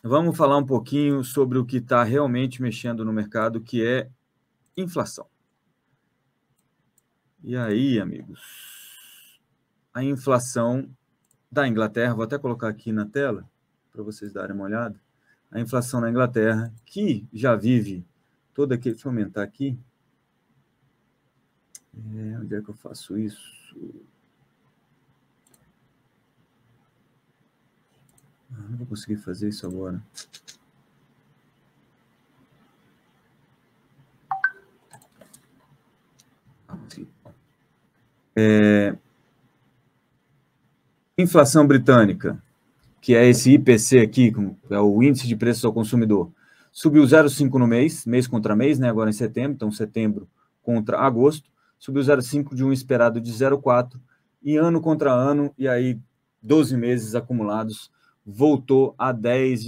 vamos falar um pouquinho sobre o que está realmente mexendo no mercado, que é inflação. E aí, amigos, a inflação da Inglaterra, vou até colocar aqui na tela para vocês darem uma olhada. A inflação na Inglaterra, que já vive toda aqui, deixa eu aumentar aqui. Onde é que eu faço isso? Não vou conseguir fazer isso agora. Inflação britânica, que é esse IPC aqui, que é o Índice de Preços ao Consumidor, subiu 0,5 no mês contra mês, né, agora em setembro, então setembro contra agosto, subiu 0,5 de um esperado de 0,4, e ano contra ano, e aí 12 meses acumulados, voltou a 10,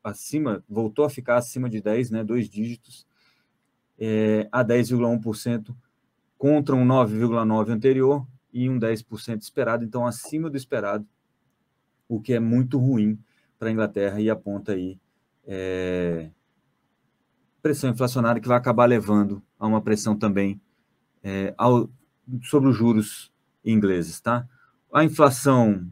acima, voltou a ficar acima de 10, né, 2 dígitos, a 10,1%, contra um 9,9% anterior e um 10% esperado, então acima do esperado, o que é muito ruim para a Inglaterra e aponta aí pressão inflacionária que vai acabar levando a uma pressão também sobre os juros ingleses, tá? A inflação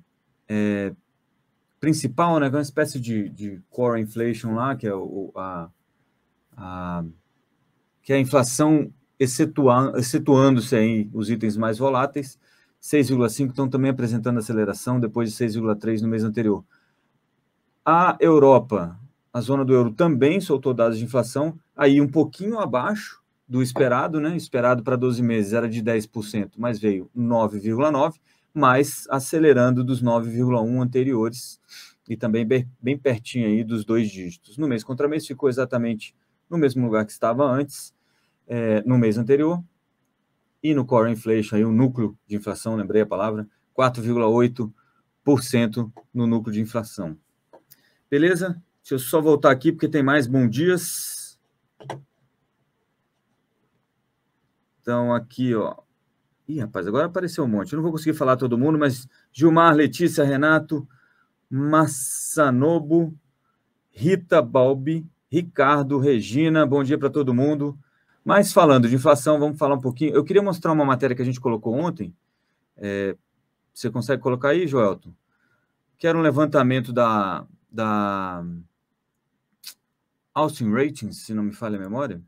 principal, né, é uma espécie de core inflation lá, que é que é a inflação excetuando-se aí os itens mais voláteis, 6,5 estão também apresentando aceleração depois de 6,3 no mês anterior. A Europa, a zona do euro também soltou dados de inflação, aí um pouquinho abaixo do esperado, né? Esperado para 12 meses era de 10%, mas veio 9,9%, mas acelerando dos 9,1% anteriores e também bem pertinho aí dos 2 dígitos. No mês contra mês ficou exatamente no mesmo lugar que estava antes, no mês anterior, e no core inflation, aí o núcleo de inflação, lembrei a palavra, 4,8% no núcleo de inflação. Beleza? Deixa eu só voltar aqui, porque tem mais bom dias. Então, aqui, ó. Ih, rapaz, agora apareceu um monte. Eu não vou conseguir falar todo mundo, mas Gilmar, Letícia, Renato, Massanobo, Rita Balbi, Ricardo, Regina, bom dia para todo mundo. Mas falando de inflação, vamos falar um pouquinho. Eu queria mostrar uma matéria que a gente colocou ontem. Você consegue colocar aí, Joelton? Que era um levantamento da Austin Ratings, se não me falha a memória,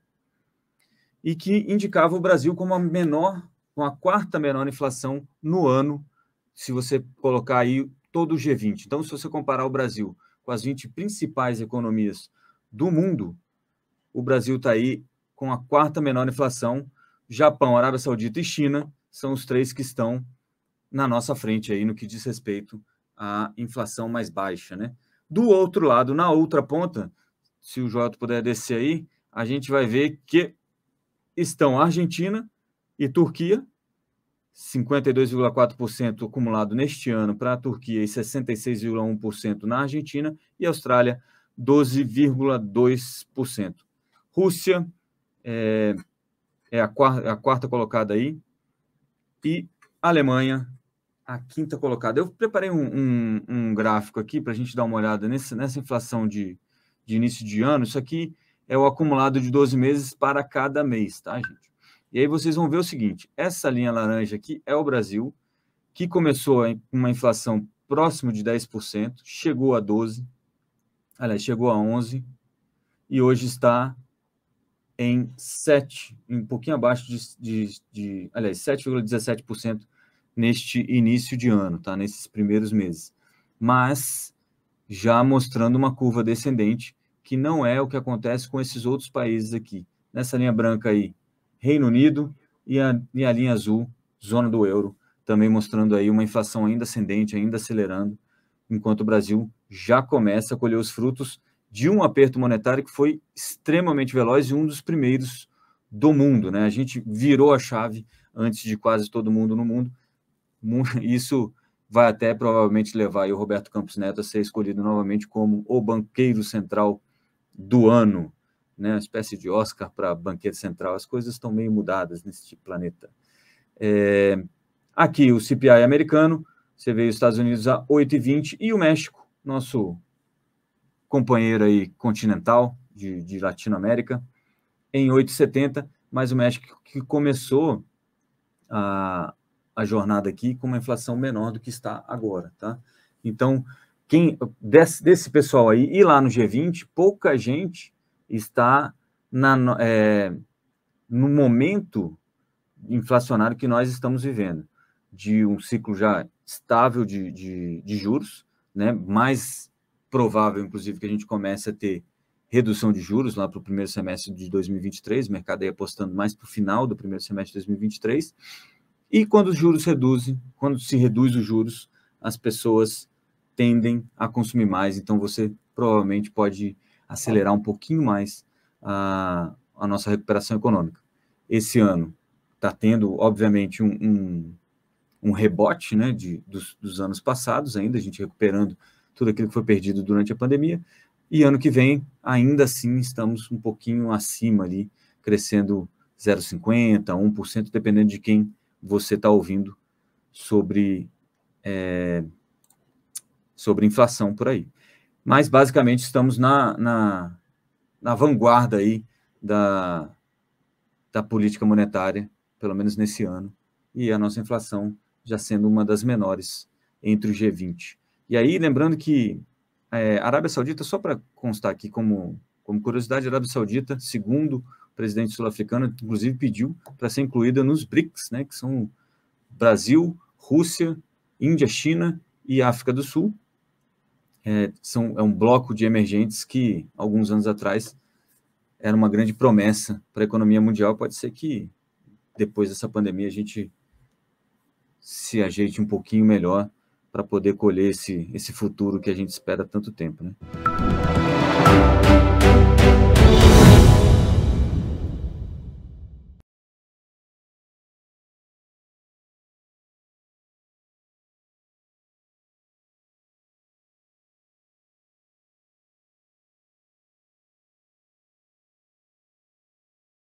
e que indicava o Brasil como com a quarta menor inflação no ano, se você colocar aí todo o G20. Então, se você comparar o Brasil com as 20 principais economias do mundo, o Brasil está aí com a quarta menor inflação. Japão, Arábia Saudita e China são os 3 que estão na nossa frente aí no que diz respeito à inflação mais baixa, né? Do outro lado, na outra ponta, se o Jota puder descer aí, a gente vai ver que estão Argentina e Turquia, 52,4% acumulado neste ano para a Turquia e 66,1% na Argentina, e Austrália, 12,2%. Rússia é a quarta colocada aí, e Alemanha, a quinta colocada. Eu preparei um gráfico aqui para a gente dar uma olhada nessa inflação de início de ano. Isso aqui é o acumulado de 12 meses para cada mês, tá, gente? E aí vocês vão ver o seguinte, essa linha laranja aqui é o Brasil, que começou com uma inflação próximo de 10%, chegou a 12%, aliás, chegou a 11%, e hoje está em 7%, um pouquinho abaixo aliás, 7,17% neste início de ano, tá? Nesses primeiros meses. Mas já mostrando uma curva descendente, que não é o que acontece com esses outros países aqui. Nessa linha branca aí, Reino Unido, e a linha azul, zona do euro, também mostrando aí uma inflação ainda ascendente, ainda acelerando, enquanto o Brasil já começa a colher os frutos de um aperto monetário que foi extremamente veloz e um dos primeiros do mundo, né? A gente virou a chave antes de quase todo mundo no mundo. Isso vai até provavelmente levar aí o Roberto Campos Neto a ser escolhido novamente como o banqueiro central do ano, né? Uma espécie de Oscar para banqueiro central. As coisas estão meio mudadas nesse planeta. Aqui o CPI americano, você vê os Estados Unidos a 8,20 e o México, nosso companheiro aí continental de Latinoamérica, em 8,70, mas o México que começou a jornada aqui com uma inflação menor do que está agora, tá? Então, desse pessoal aí, e lá no G20, pouca gente está no momento inflacionário que nós estamos vivendo, de um ciclo já estável de juros, né? Mais provável, inclusive, que a gente comece a ter redução de juros lá para o primeiro semestre de 2023, o mercado aí apostando mais para o final do primeiro semestre de 2023, e quando os juros reduzem, quando se reduz os juros, as pessoas tendem a consumir mais, então você provavelmente pode acelerar um pouquinho mais a nossa recuperação econômica. Esse ano está tendo, obviamente, um rebote, né, dos anos passados ainda, a gente recuperando tudo aquilo que foi perdido durante a pandemia, e ano que vem, ainda assim, estamos um pouquinho acima ali, crescendo 0,50%, 1%, dependendo de quem você está ouvindo sobre inflação por aí. Mas, basicamente, estamos na vanguarda aí da política monetária, pelo menos nesse ano, e a nossa inflação já sendo uma das menores entre o G20. E aí, lembrando que a Arábia Saudita, só para constar aqui como curiosidade, a Arábia Saudita, segundo o presidente sul-africano, inclusive pediu para ser incluída nos BRICS, né, que são Brasil, Rússia, Índia, China e África do Sul. É um bloco de emergentes que, alguns anos atrás, era uma grande promessa para a economia mundial. Pode ser que, depois dessa pandemia, a gente se ajeite um pouquinho melhor para poder colher esse futuro que a gente espera há tanto tempo, né?